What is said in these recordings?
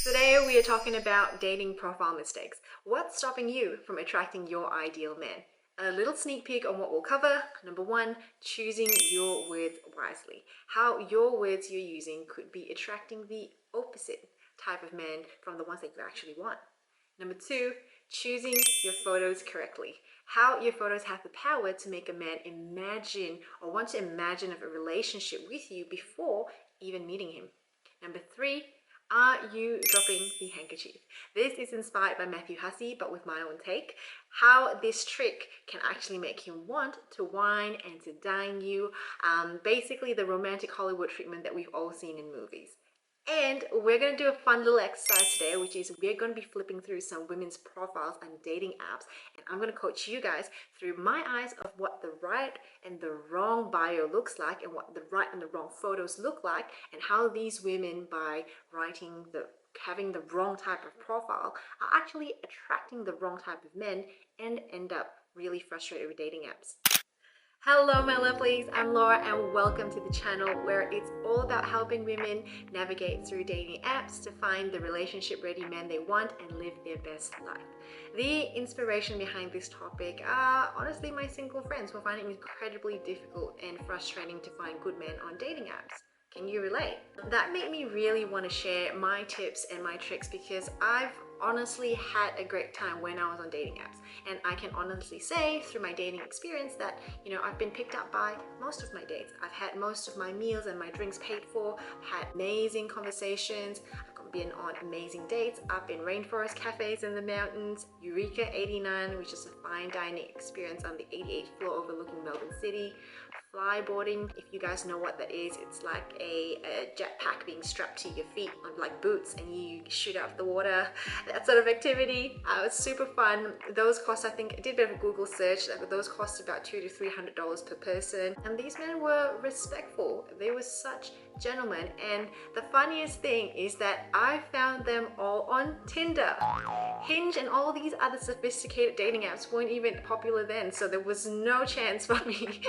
Today we are talking about dating profile mistakes. What's stopping you from attracting your ideal man? A little sneak peek on what we'll cover. Number one, choosing your words wisely. How your words you're using could be attracting the opposite type of man from the ones that you actually want. Number two, choosing your photos correctly. How your photos have the power to make a man imagine or want to imagine of a relationship with you before even meeting him. Number three, are you dropping the handkerchief? This is inspired by Matthew Hussey, but with my own take. How this trick can actually make him want to wine and to dine you. Basically the romantic Hollywood treatment that we've all seen in movies. And we're going to do a fun little exercise today, which is we're going to be flipping through some women's profiles on dating apps, and I'm going to coach you guys through my eyes of what the right and the wrong bio looks like, and what the right and the wrong photos look like, and how these women, by having the wrong type of profile, are actually attracting the wrong type of men and end up really frustrated with dating apps. Hello my lovelies, I'm Laura and welcome to the channel where it's all about helping women navigate through dating apps to find the relationship ready men they want and live their best life. The inspiration behind this topic are honestly my single friends who find it incredibly difficult and frustrating to find good men on dating apps. Can you relate? That made me really want to share my tips and my tricks because I've honestly had a great time when I was on dating apps, and I can honestly say through my dating experience that I've been picked up by most of my dates. I've had most of my meals and my drinks paid for, had amazing conversations, I've been on amazing dates. I've been rainforest cafes in the mountains, Eureka 89, which is a fine dining experience on the 88th floor overlooking Melbourne City, flyboarding. If you guys know what that is, it's like a jetpack being strapped to your feet on like boots and you shoot out of the water, that sort of activity. It was super fun. Those cost, I think I did a bit of a Google search, those cost about $200 to $300 per person, and these men were respectful. They were such gentlemen, and the funniest thing is that I found them all on Tinder. Hinge and all these other sophisticated dating apps weren't even popular then, so there was no chance for me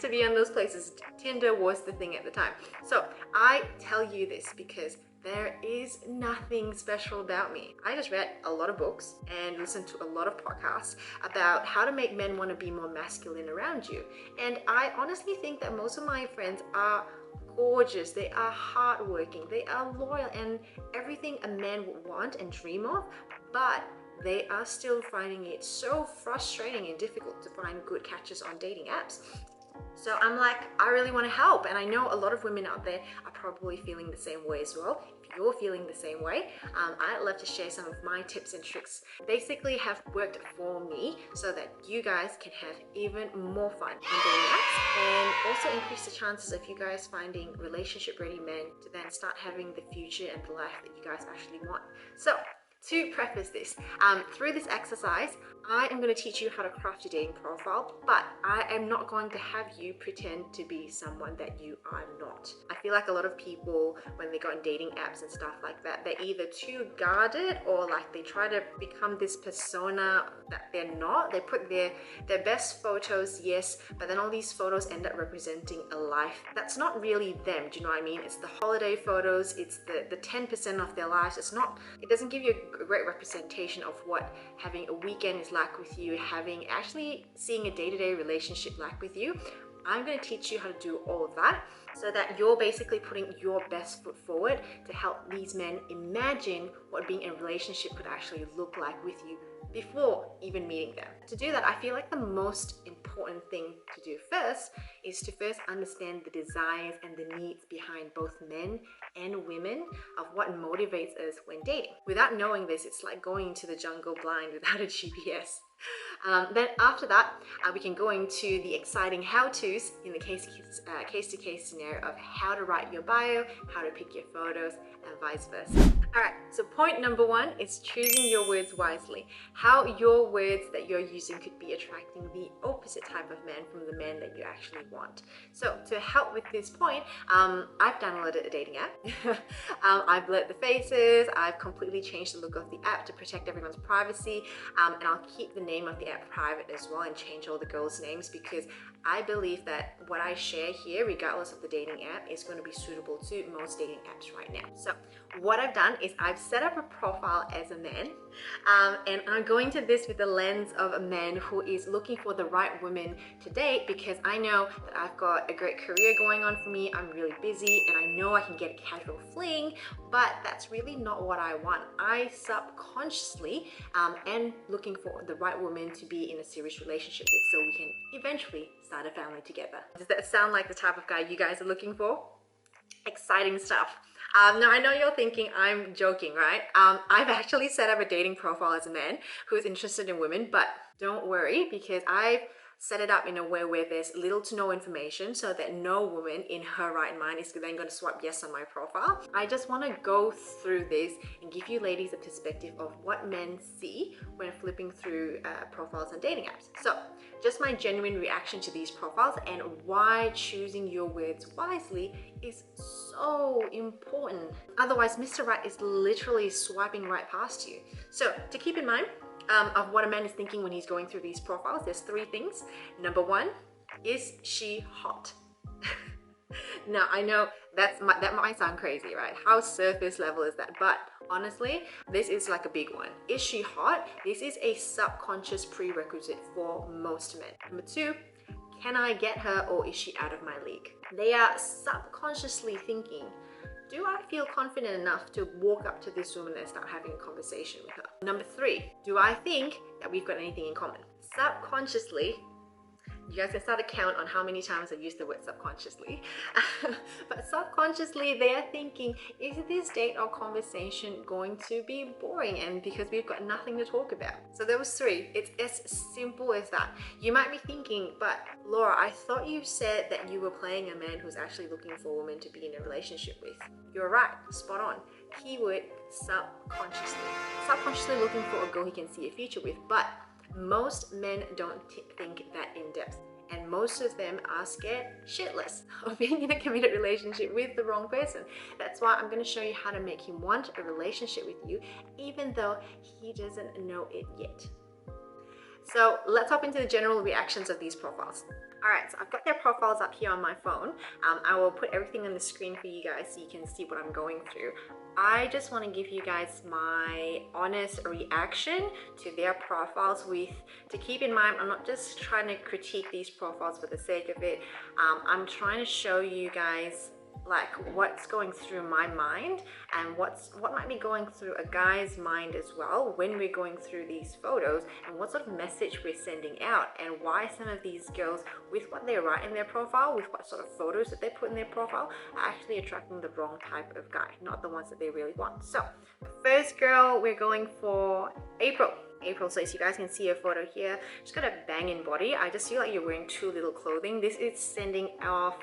to be on those places. Tinder was the thing at the time. So I tell you this because there is nothing special about me. I just read a lot of books and listened to a lot of podcasts about how to make men want to be more masculine around you. And I honestly think that most of my friends are gorgeous, they are hardworking, they are loyal, and everything a man would want and dream of, but they are still finding it so frustrating and difficult to find good catches on dating apps. So I'm like, I really want to help, and I know a lot of women out there are probably feeling the same way as well. If you're feeling the same way, I'd love to share some of my tips and tricks basically have worked for me so that you guys can have even more fun on dating apps, and also increase the chances of you guys finding relationship ready men to then start having the future and the life that you guys actually want. So to preface this, through this exercise, I am going to teach you how to craft your dating profile, but I am not going to have you pretend to be someone that you are not. I feel like a lot of people, when they go on dating apps and stuff like that, they're either too guarded or like they try to become this persona that they're not. They put their best photos, yes, but then all these photos end up representing a life that's not really them. Do you know what I mean? It's the holiday photos, it's the 10% of their lives. It doesn't give you a great representation of what having a weekend is like with you, actually seeing a day-to-day relationship like with you. I'm going to teach you how to do all of that so that you're basically putting your best foot forward to help these men imagine what being in a relationship could actually look like with you before even meeting them. To do that, I feel like the most important thing to do first is to first understand the desires and the needs behind both men and women of what motivates us when dating. Without knowing this, it's like going into the jungle blind without a GPS. Then after that, we can go into the exciting how-tos in the case-to-case scenario of how to write your bio, how to pick your photos, and vice versa. Alright, so point number one is choosing your words wisely. How your words that you're using could be attracting the opposite type of man from the man that you actually want. So to help with this point, I've downloaded a dating app. I've blurred the faces, I've completely changed the look of the app to protect everyone's privacy, and I'll keep the name of the app private as well and change all the girls' names, because I believe that what I share here, regardless of the dating app, is going to be suitable to most dating apps right now. So what I've done is I've set up a profile as a man, and I'm going to this with the lens of a man who is looking for the right woman to date, because I know that I've got a great career going on for me, I'm really busy, and I know I can get a casual fling, but that's really not what I want. I subconsciously am looking for the right woman to be in a serious relationship with, so we can eventually start a family together. Does that sound like the type of guy you guys are looking for? Exciting stuff. Now I know you're thinking I'm joking, right? I've actually set up a dating profile as a man who's interested in women, but don't worry, because I've set it up in a way where there's little to no information, so that no woman in her right mind is then going to swipe yes on my profile. I just want to go through this and give you ladies a perspective of what men see when flipping through profiles on dating apps. So just my genuine reaction to these profiles and why choosing your words wisely is so important. Otherwise, Mr. Right is literally swiping right past you. So to keep in mind, of what a man is thinking when he's going through these profiles, there's three things. Number one, is she hot? Now I know that might sound crazy, right? How surface level is that? But honestly, this is like a big one. Is she hot? This is a subconscious prerequisite for most men. Number two, can I get her, or is she out of my league? They are subconsciously thinking, do I feel confident enough to walk up to this woman and start having a conversation with her? Number three, do I think that we've got anything in common? Subconsciously, you guys can start to count on how many times I've used the word subconsciously. But subconsciously, they're thinking, is this date or conversation going to be boring? And because we've got nothing to talk about. So there was three. It's as simple as that. You might be thinking, but Laura, I thought you said that you were playing a man who's actually looking for a woman to be in a relationship with. You're right, spot on. Keyword, subconsciously. Subconsciously looking for a girl he can see a future with, but most men don't think that in depth, and most of them are scared shitless of being in a committed relationship with the wrong person. That's why I'm going to show you how to make him want a relationship with you, even though he doesn't know it yet. So let's hop into the general reactions of these profiles. Alright, so I've got their profiles up here on my phone. I will put everything on the screen for you guys so you can see what I'm going through. I just want to give you guys my honest reaction to their profiles to keep in mind, I'm not just trying to critique these profiles for the sake of it. I'm trying to show you guys like what's going through my mind and what might be going through a guy's mind as well when we're going through these photos, and what sort of message we're sending out, and why some of these girls, with what they write in their profile, with what sort of photos that they put in their profile, are actually attracting the wrong type of guy, not the ones that they really want. So the first girl, we're going for April. So as you guys can see a photo here, she's got a banging body. I just feel like you're wearing too little clothing. This is sending off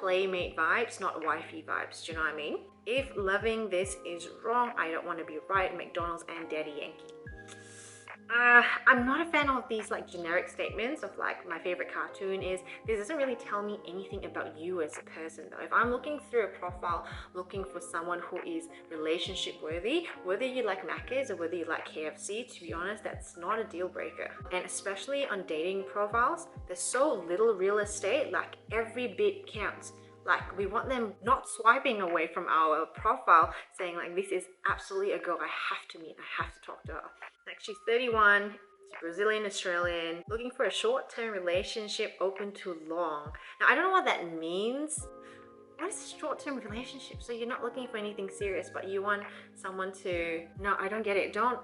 playmate vibes, not wifey vibes. Do you know what I mean? If loving this is wrong, I don't want to be right, McDonald's and Daddy Yankee. I'm not a fan of these like generic statements of like my favorite cartoon is. This doesn't really tell me anything about you as a person though. If I'm looking through a profile looking for someone who is relationship worthy, whether you like Macca's or whether you like KFC, to be honest, that's not a deal breaker. And especially on dating profiles, there's so little real estate, like every bit counts. Like we want them not swiping away from our profile saying like, this is absolutely a girl I have to meet, I have to talk to her. Like she's 31, she's Brazilian Australian, looking for a short-term relationship open to long. Now I don't know what that means. What is a short-term relationship? So you're not looking for anything serious, but you want someone to... No, I don't get it. Don't.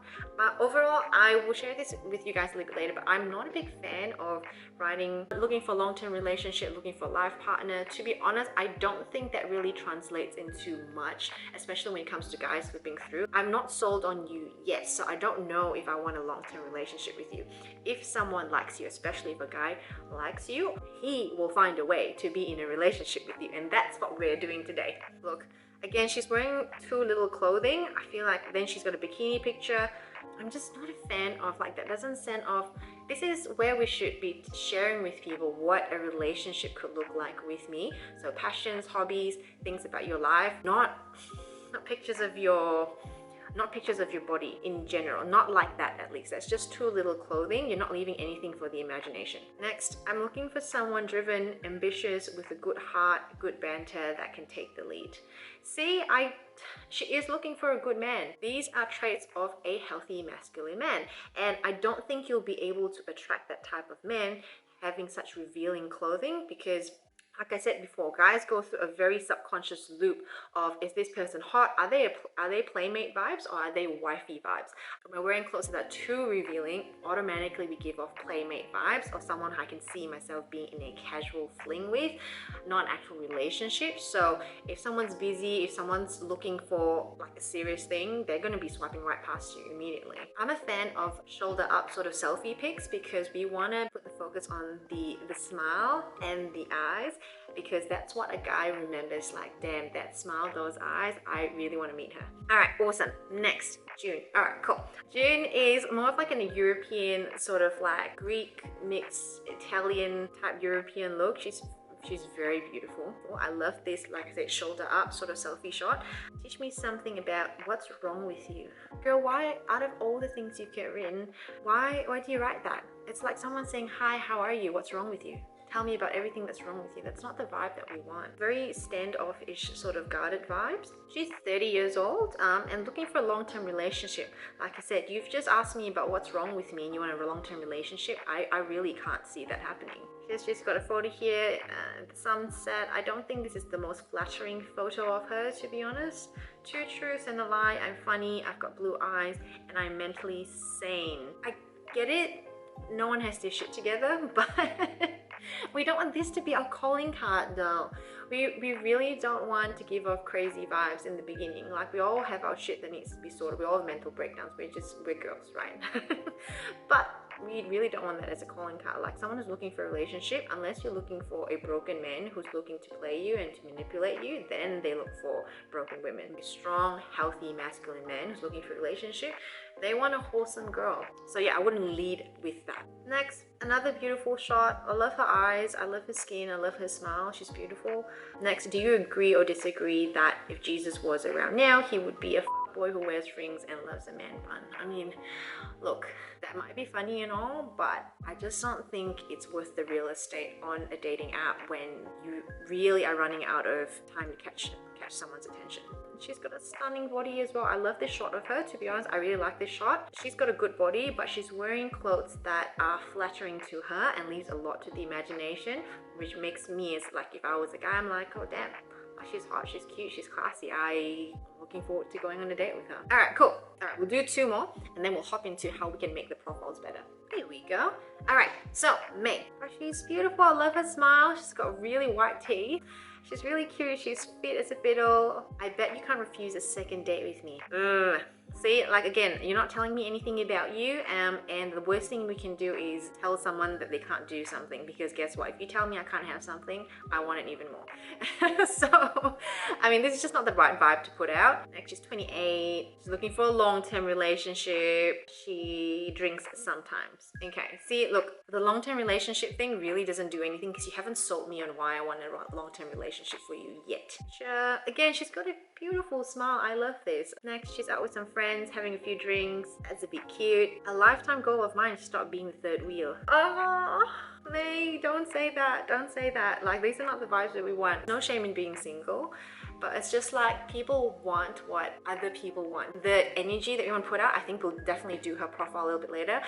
Overall, I will share this with you guys a little bit later, but I'm not a big fan of writing, looking for long-term relationship, looking for a life partner. To be honest, I don't think that really translates into much, especially when it comes to guys flipping through. I'm not sold on you yet, so I don't know if I want a long-term relationship with you. If someone likes you, especially if a guy likes you, he will find a way to be in a relationship with you, and that's what we're doing today. Look, again, she's wearing too little clothing. I feel like then she's got a bikini picture. I'm just not a fan of like that. Doesn't send off. This is where we should be sharing with people what a relationship could look like with me. So passions, hobbies, things about your life, not pictures of your not pictures of your body in general, not like that at least. That's just too little clothing. You're not leaving anything for the imagination. Next, I'm looking for someone driven, ambitious, with a good heart, good banter that can take the lead. See, she is looking for a good man. These are traits of a healthy masculine man, and I don't think you'll be able to attract that type of man having such revealing clothing, because like I said before, guys go through a very subconscious loop of, is this person hot? Are they playmate vibes, or are they wifey vibes? When we're wearing clothes that are too revealing, automatically we give off playmate vibes, or someone I can see myself being in a casual fling with, not an actual relationship. So if someone's busy, if someone's looking for like a serious thing, they're going to be swiping right past you immediately. I'm a fan of shoulder up sort of selfie pics, because we want to put the focus on the smile and the eyes, because that's what a guy remembers. Like, damn, that smile, those eyes, I really want to meet her. All right, awesome. Next, June. All right, cool. June is more of like an European, sort of like Greek mixed Italian type European look. She's very beautiful. I love this, like I said, shoulder up sort of selfie shot. Teach me something about what's wrong with you. Girl, why, out of all the things you've got written, why do you write that? It's like someone saying, hi, how are you? What's wrong with you? Tell me about everything that's wrong with you. That's not the vibe that we want. Very standoffish, sort of guarded vibes. She's 30 years old and looking for a long-term relationship. Like I said, you've just asked me about what's wrong with me and you want a long-term relationship. I really can't see that happening. She's got a photo here, the sunset. I don't think this is the most flattering photo of her, to be honest. Two truths and a lie. I'm funny, I've got blue eyes, and I'm mentally sane. I get it. No one has their shit together, but we don't want this to be our calling card though. We really don't want to give off crazy vibes in the beginning. Like, we all have our shit that needs to be sorted. We all have mental breakdowns. We're girls, right? But we really don't want that as a calling card. Like, someone who's looking for a relationship, unless you're looking for a broken man who's looking to play you and to manipulate you, then they look for broken women. A strong, healthy, masculine man who's looking for a relationship, they want a wholesome girl. So yeah, I wouldn't lead with that. Next, another beautiful shot. I love her eyes, I love her skin, I love her smile. She's beautiful. Next, do you agree or disagree that if Jesus was around now, he would be a boy who wears rings and loves a man bun? I mean, look, that might be funny and all, but I just don't think it's worth the real estate on a dating app when you really are running out of time to catch someone's attention. She's got a stunning body as well. I love this shot of her, to be honest. I really like this shot. She's got a good body, but she's wearing clothes that are flattering to her and leaves a lot to the imagination, which makes me, as like, if I was a guy, I'm like, oh damn, she's hot, she's cute, she's classy. I'm looking forward to going on a date with her. All right, cool. All right, we'll do two more and then we'll hop into how we can make the profiles better. Here we go. All right, so May. Oh, she's beautiful. I love her smile. She's got really white teeth. She's really cute. She's fit as a fiddle. I bet you can't refuse a second date with me. See, like, again, you're not telling me anything about you, and the worst thing we can do is tell someone that they can't do something, because guess what? If you tell me I can't have something, I want it even more. So, I mean, this is just not the right vibe to put out. Next, she's 28. She's looking for a long-term relationship. She drinks sometimes. Okay, see, look, the long-term relationship thing really doesn't do anything because you haven't sold me on why I want a long-term relationship for you yet. Again, she's got a beautiful smile. I love this. Next, she's out with some friends, having a few drinks. That's a bit cute. A lifetime goal of mine is to stop being the third wheel. Oh, May, don't say that. Don't say that. Like, these are not the vibes that we want. No shame in being single, but it's just like, people want what other people want. The energy that you want to put out, I think we'll definitely do her profile a little bit later.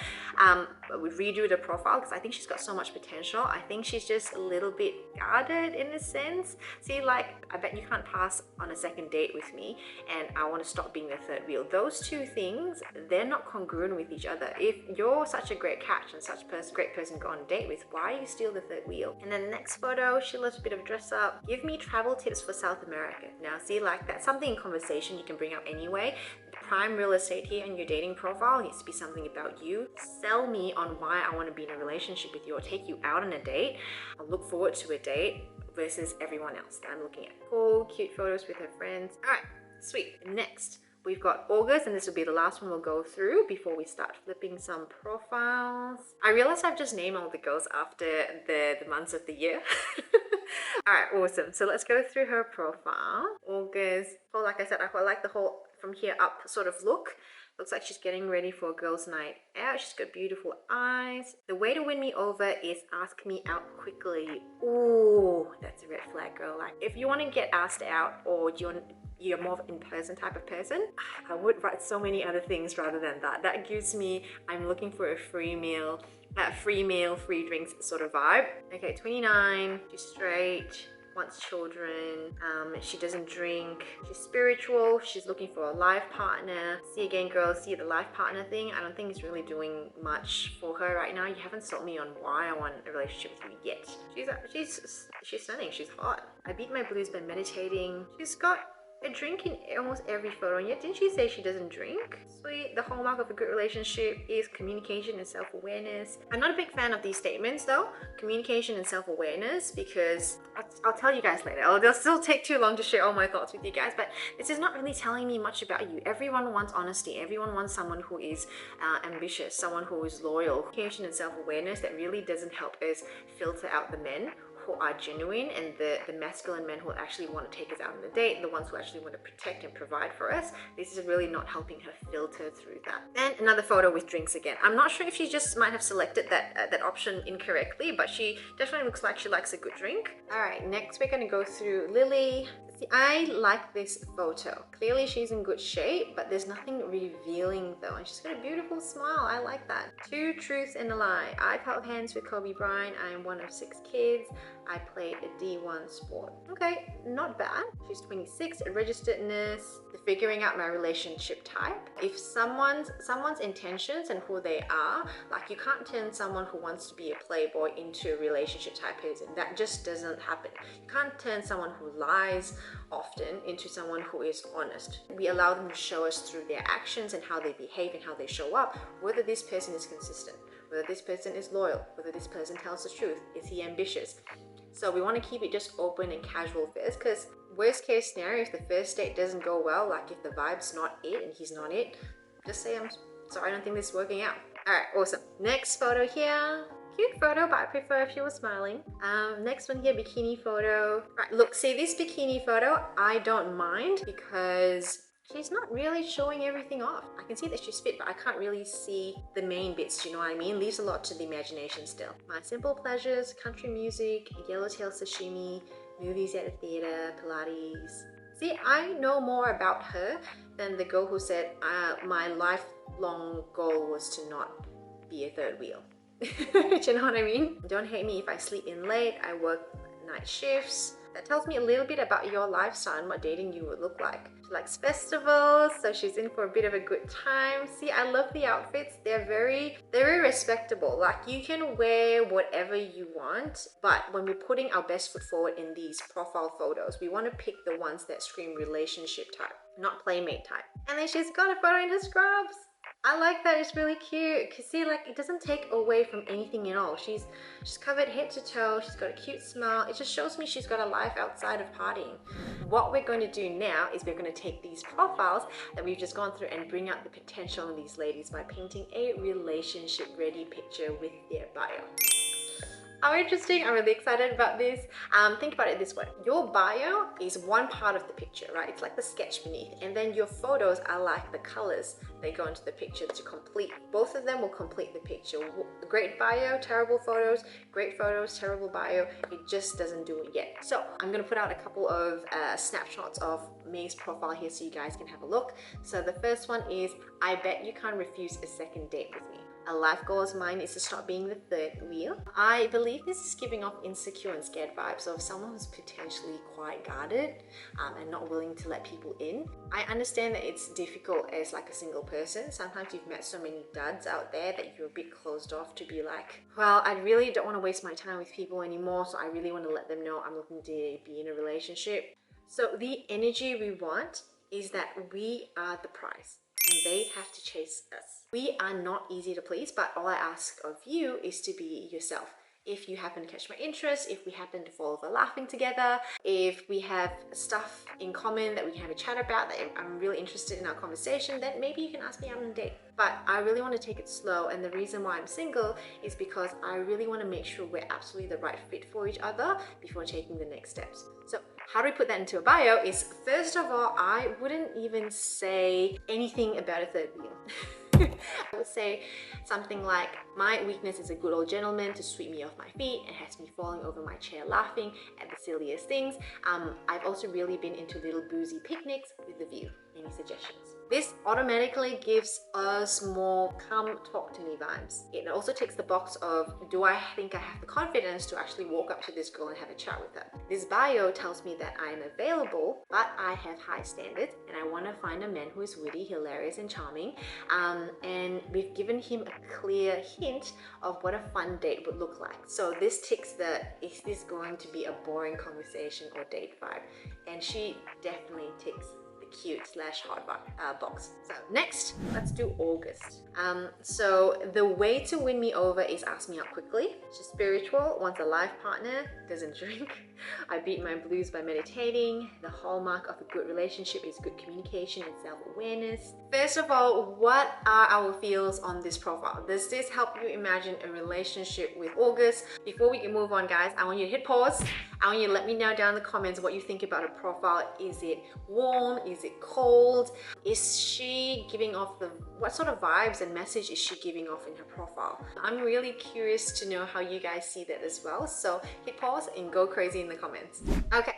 But we redo the profile because I think she's got so much potential. I think she's just a little bit guarded in a sense. See, like, I bet you can't pass on a second date with me and I want to stop being the third wheel. Those two things, they're not congruent with each other. If you're such a great catch and such a great person to go on a date with, why are you still the third wheel? And then the next photo, she loves a bit of dress up. Give me travel tips for South America. Now, see, like, that's something in conversation you can bring up anyway. The prime real estate here in your dating profile needs to be something about you. Sell me on why I want to be in a relationship with you, or take you out on a date. I'll look forward to a date versus everyone else that I'm looking at. Cool, cute photos with her friends. All right, sweet. Next, we've got August, and this will be the last one we'll go through before we start flipping some profiles. I realize I've just named all the girls after the months of the year. All right, awesome. So let's go through her profile. August. Well, like I said, I quite like the whole from here up sort of look. Looks like she's getting ready for a girls' night out. She's got beautiful eyes. The way to win me over is ask me out quickly. Ooh, that's a red flag, girl. Like, if you want to get asked out, or you're more of an in-person type of person, I would write so many other things rather than that. That gives me, I'm looking for a free meal, free drinks sort of vibe. Okay, 29, she's straight, wants children, she doesn't drink, she's spiritual, she's looking for a life partner. See again, girls, see the life partner thing, I don't think it's really doing much for her right now. You haven't sold me on why I want a relationship with you yet. She's stunning, she's hot. I beat my blues by meditating. She's got a drink in almost every photo, and yet didn't she say she doesn't drink? Sweet. The hallmark of a good relationship is communication and self-awareness. I'm not a big fan of these statements though, communication and self-awareness, because I'll tell you guys later. They'll still take too long to share all my thoughts with you guys, but this is not really telling me much about you. Everyone wants honesty. Everyone wants someone who is ambitious, someone who is loyal. Communication and self-awareness, that really doesn't help us filter out the men who are genuine, and the masculine men who actually want to take us out on a date, the ones who actually want to protect and provide for us. This is really not helping her filter through that. And another photo with drinks again. I'm not sure if she just might have selected that option incorrectly, but she definitely looks like she likes a good drink. All right, next we're going to go through Lily. See, I like this photo. Clearly she's in good shape, but there's nothing revealing though, and she's got a beautiful smile. I like that. 2 truths and a lie. I've held hands with Kobe Bryant. I am one of 6 kids. I played a D1 sport. Okay, not bad. She's 26, registered nurse, figuring out my relationship type. If someone's intentions and who they are, like, you can't turn someone who wants to be a playboy into a relationship type person. That just doesn't happen. You can't turn someone who lies often into someone who is honest. We allow them to show us through their actions and how they behave and how they show up, whether this person is consistent, whether this person is loyal, whether this person tells the truth, is he ambitious. So we want to keep it just open and casual first, because worst case scenario, if the first date doesn't go well, like if the vibe's not it and he's not it, just say, I'm sorry, I don't think this is working out. All right, awesome. Next photo here. Cute photo, but I prefer if she was smiling. Next one here, bikini photo. Right, look, see this bikini photo, I don't mind because she's not really showing everything off. I can see that she's fit, but I can't really see the main bits, you know what I mean? Leaves a lot to the imagination still. My simple pleasures, country music, yellowtail sashimi, movies at a theater, Pilates. See, I know more about her than the girl who said, my lifelong goal was to not be a third wheel. Do you know what I mean? Don't hate me if I sleep in late, I work night shifts. That tells me a little bit about your lifestyle and what dating you would look like. She likes festivals, so she's in for a bit of a good time. See, I love the outfits. They're very respectable. Like, you can wear whatever you want, but when we're putting our best foot forward in these profile photos, we want to pick the ones that scream relationship type, not playmate type. And then she's got a photo in her scrubs. I like that, it's really cute. Cause see, like, it doesn't take away from anything at all. She's covered head to toe, she's got a cute smile. It just shows me she's got a life outside of partying. What we're going to do now is we're going to take these profiles that we've just gone through and bring out the potential in these ladies by painting a relationship ready picture with their bio. How interesting. I'm really excited about this. Think about it this way. Your bio is one part of the picture, right? It's like the sketch beneath. And then your photos are like the colors that go into the picture to complete. Both of them will complete the picture. Great bio, terrible photos. Great photos, terrible bio. It just doesn't do it yet. So I'm going to put out a couple of snapshots of May's profile here so you guys can have a look. So the first one is, I bet you can't refuse a second date with me. A life goal of mine is to stop being the third wheel. I believe this is giving off insecure and scared vibes of someone who's potentially quite guarded and not willing to let people in. I understand that it's difficult as like a single person. Sometimes you've met so many duds out there that you're a bit closed off to be like, well, I really don't want to waste my time with people anymore, so I really want to let them know I'm looking to be in a relationship. So the energy we want is that we are the prize and they have to chase us. We are not easy to please, but all I ask of you is to be yourself. If you happen to catch my interest, if we happen to fall over laughing together, if we have stuff in common that we can have a chat about, that I'm really interested in our conversation, then maybe you can ask me out on a date. But I really want to take it slow, and the reason why I'm single is because I really want to make sure we're absolutely the right fit for each other before taking the next steps. So How do we put that into a bio is, first of all, I wouldn't even say anything about a third wheel. I would say something like, my weakness is a good old gentleman to sweep me off my feet and has me falling over my chair laughing at the silliest things. I've also really been into little boozy picnics with the view. Any suggestions? This automatically gives us more come talk to me vibes. It also ticks the box of, do I think I have the confidence to actually walk up to this girl and have a chat with her? This bio tells me that I am available, but I have high standards and I want to find a man who is witty, hilarious and charming. And we've given him a clear hint of what a fun date would look like. So this ticks the, is this going to be a boring conversation or date vibe? And she definitely ticks cute slash hot box. So next, let's do August. So the way to win me over is ask me out quickly. She's spiritual, wants a life partner, doesn't drink. I beat my blues by meditating. The hallmark of a good relationship is good communication and self-awareness. First of all, what are our feels on this profile? Does this help you imagine a relationship with August? Before we can move on, guys, I want you to hit pause. I want you to let me know down in the comments what you think about a profile. Is it warm? Is it cold? Is she giving off what sort of vibes and message is she giving off in her profile? I'm really curious to know how you guys see that as well. So hit pause and go crazy in the comments. Okay.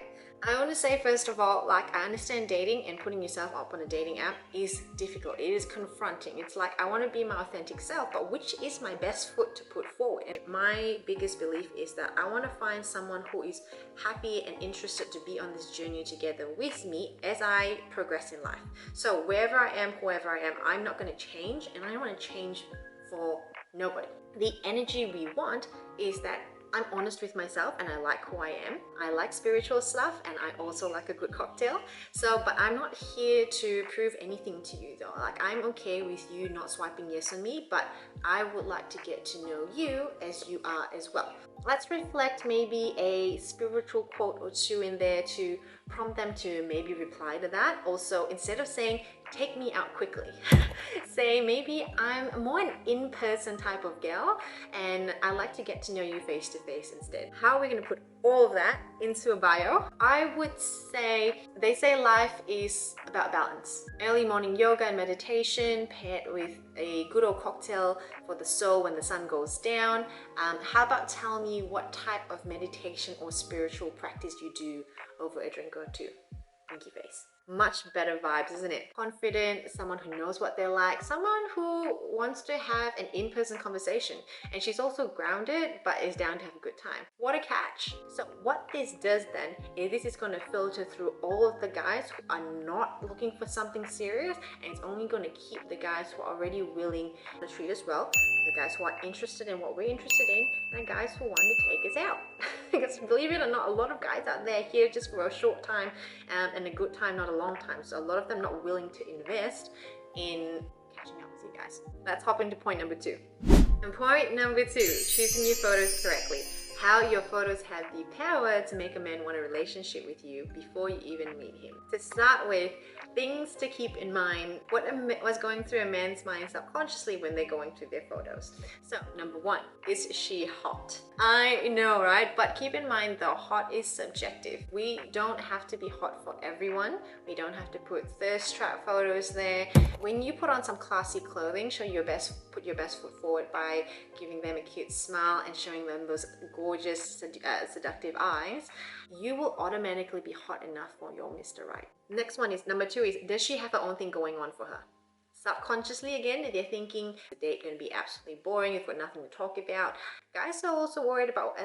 I want to say, first of all, like, I understand dating and putting yourself up on a dating app is difficult. It is confronting. It's like, I want to be my authentic self, but which is my best foot to put forward? And my biggest belief is that I want to find someone who is happy and interested to be on this journey together with me as I progress in life. So wherever I am, whoever I am, I'm not going to change, and I don't want to change for nobody. The energy we want is that I'm honest with myself and I like who I am. I like spiritual stuff and I also like a good cocktail. So, but I'm not here to prove anything to you though. Like, I'm okay with you not swiping yes on me, but I would like to get to know you as you are as well. Let's reflect maybe a spiritual quote or two in there to prompt them to maybe reply to that. Also, instead of saying, take me out quickly, say maybe I'm more an in-person type of girl and I like to get to know you face to face instead. How are we going to put all of that into a bio? I would say, they say life is about balance. Early morning yoga and meditation paired with a good old cocktail for the soul when the sun goes down. How about tell me what type of meditation or spiritual practice you do over a drink or two? Winky face. Much better vibes, isn't it? Confident, someone who knows what they're like, someone who wants to have an in-person conversation. And she's also grounded, but is down to have a good time. What a catch. So what this does then is this is going to filter through all of the guys who are not looking for something serious, and it's only going to keep the guys who are already willing to treat us well, the guys who are interested in what we're interested in, and the guys who want to take us out. Because believe it or not, a lot of guys out there here just for a short time and a good time, not a long time. So a lot of them not willing to invest in catching up with you guys. Let's hop into point number 2. And point number 2, choosing your photos correctly. How your photos have the power to make a man want a relationship with you before you even meet him. To start with, things to keep in mind, what was going through a man's mind subconsciously when they're going through their photos. So number 1, is she hot? I know, right? But keep in mind though, hot is subjective. We don't have to be hot for everyone. We don't have to put thirst trap photos there. When you put on some classy clothing, put your best foot forward by giving them a cute smile and showing them those gorgeous, seductive eyes, you will automatically be hot enough for your Mr. Right. Next one is number 2 is, does she have her own thing going on for her? Subconsciously, again, they're thinking the date going to be absolutely boring, we've got nothing to talk about. Guys are also worried about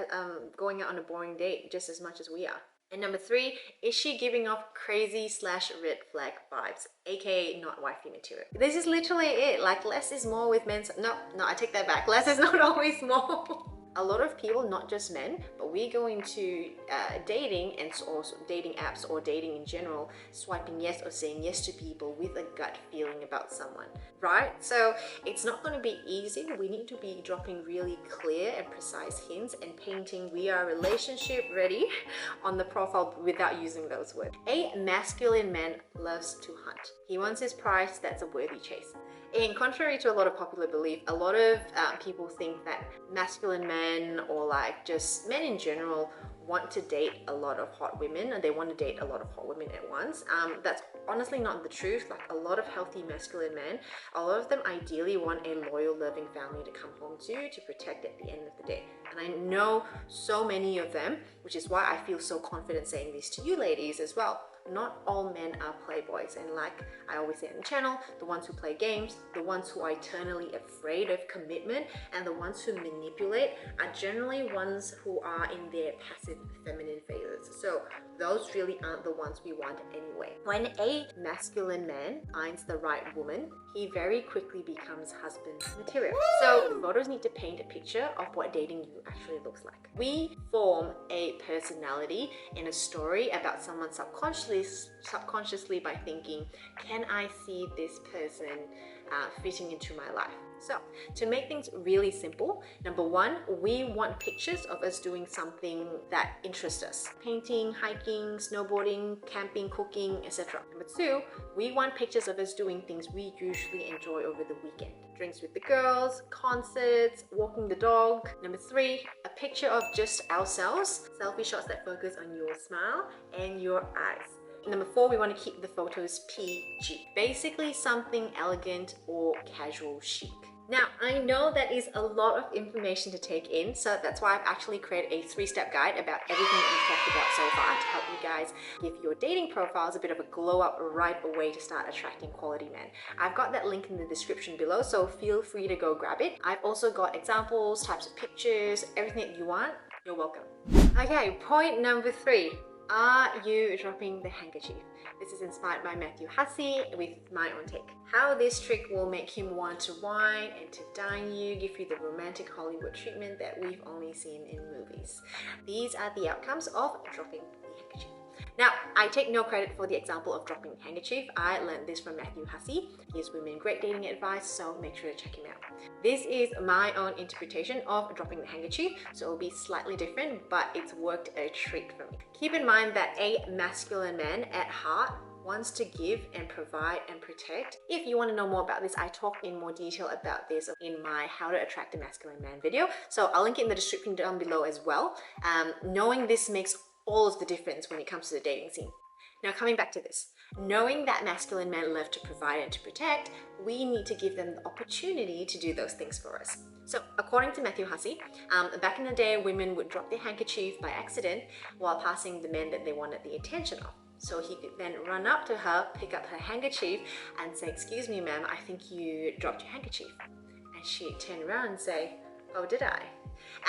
going out on a boring date just as much as we are. And number 3, is she giving off crazy / red flag vibes, aka not wifey material? This is literally it. Like, less is more with men. No, I take that back. Less is not always more. A lot of people, not just men, but we go into dating and also dating apps or dating in general, swiping yes or saying yes to people with a gut feeling about someone, right? So it's not going to be easy. We need to be dropping really clear and precise hints and painting we are relationship ready on the profile without using those words. A masculine man loves to hunt. He wants his prize. That's a worthy chase. And contrary to a lot of popular belief, a lot of people think that masculine men or like just men in general want to date a lot of hot women and they want to date a lot of hot women at once. That's honestly not the truth. Like a lot of healthy masculine men, a lot of them ideally want a loyal, loving family to come home to protect at the end of the day. And I know so many of them, which is why I feel so confident saying this to you ladies as well. Not all men are playboys, and like I always say on the channel, the ones who play games, the ones who are eternally afraid of commitment, and the ones who manipulate are generally ones who are in their passive feminine phases. So those really aren't the ones we want anyway. When a masculine man finds the right woman, he very quickly becomes husband material. So the photos need to paint a picture of what dating you actually looks like. We form a personality in a story about someone subconsciously by thinking, can I see this person fitting into my life? So to make things really simple, number one, we want pictures of us doing something that interests us. Painting, hiking, snowboarding, camping, cooking, etc. Number two, we want pictures of us doing things we usually enjoy over the weekend. Drinks with the girls, concerts, walking the dog. Number three, a picture of just ourselves. Selfie shots that focus on your smile and your eyes. Number four, we want to keep the photos PG. Basically something elegant or casual chic. Now, I know that is a lot of information to take in, so that's why I've actually created a 3-step guide about everything that we've talked about so far to help you guys give your dating profiles a bit of a glow up right away to start attracting quality men. I've got that link in the description below, so feel free to go grab it. I've also got examples, types of pictures, everything that you want. You're welcome. Okay, point number 3. Are you dropping the handkerchief? This is inspired by Matthew Hussey with my own take. How this trick will make him want to wine and to dine you, give you the romantic Hollywood treatment that we've only seen in movies. These are the outcomes of dropping the handkerchief. Now, I take no credit for the example of dropping the handkerchief. I learned this from Matthew Hussey. He gives women great dating advice, so make sure to check him out. This is my own interpretation of dropping the handkerchief, so it'll be slightly different, but it's worked a treat for me. Keep in mind that a masculine man at heart wants to give and provide and protect. If you want to know more about this, I talk in more detail about this in my How to Attract a Masculine Man video, so I'll link it in the description down below as well. Knowing this makes all of the difference when it comes to the dating scene. Now, coming back to this, knowing that masculine men love to provide and to protect, we need to give them the opportunity to do those things for us. So according to Matthew Hussey, back in the day, women would drop their handkerchief by accident while passing the men that they wanted the attention of. So he could then run up to her, pick up her handkerchief and say, "Excuse me, ma'am, I think you dropped your handkerchief." And she'd turn around and say, "Oh, did I?"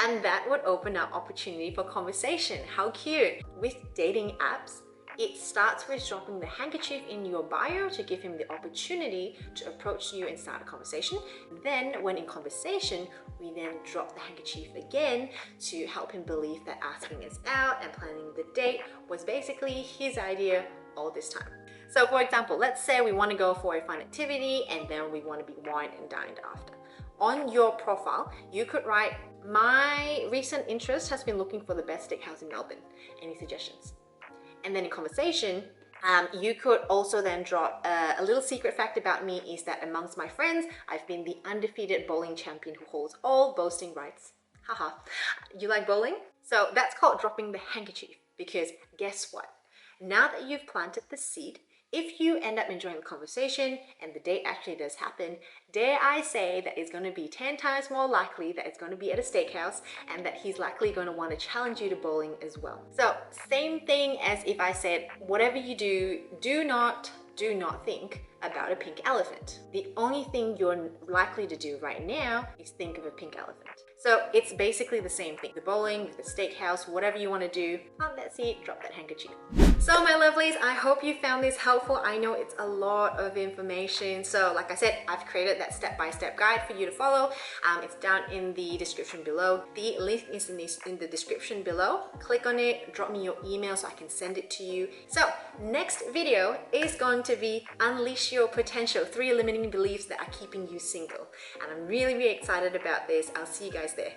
And that would open up opportunity for conversation. How cute. With dating apps, it starts with dropping the handkerchief in your bio to give him the opportunity to approach you and start a conversation. Then when in conversation, we then drop the handkerchief again to help him believe that asking us out and planning the date was basically his idea all this time. So for example, let's say we want to go for a fun activity and then we want to be wined and dined after. On your profile, you could write, "My recent interest has been looking for the best steakhouse in Melbourne. Any suggestions?" And then in conversation, you could also then drop a little secret fact about me is that amongst my friends, I've been the undefeated bowling champion who holds all boasting rights. Haha. You like bowling? So that's called dropping the handkerchief, because guess what? Now that you've planted the seed, if you end up enjoying the conversation and the date actually does happen, dare I say that it's going to be 10 times more likely that it's going to be at a steakhouse and that he's likely going to want to challenge you to bowling as well. So same thing as if I said, whatever you do, do not think about a pink elephant. The only thing you're likely to do right now is think of a pink elephant. So it's basically the same thing. The bowling, the steakhouse, whatever you want to do, plant that seed, drop that handkerchief. So my lovelies, I hope you found this helpful. I know it's a lot of information. So like I said, I've created that step-by-step guide for you to follow. It's down in the description below. The link is in the description below. Click on it, drop me your email so I can send it to you. So next video is going to be Unleash Your Potential, 3 limiting beliefs that are keeping you single. And I'm really excited about this. I'll see you guys there.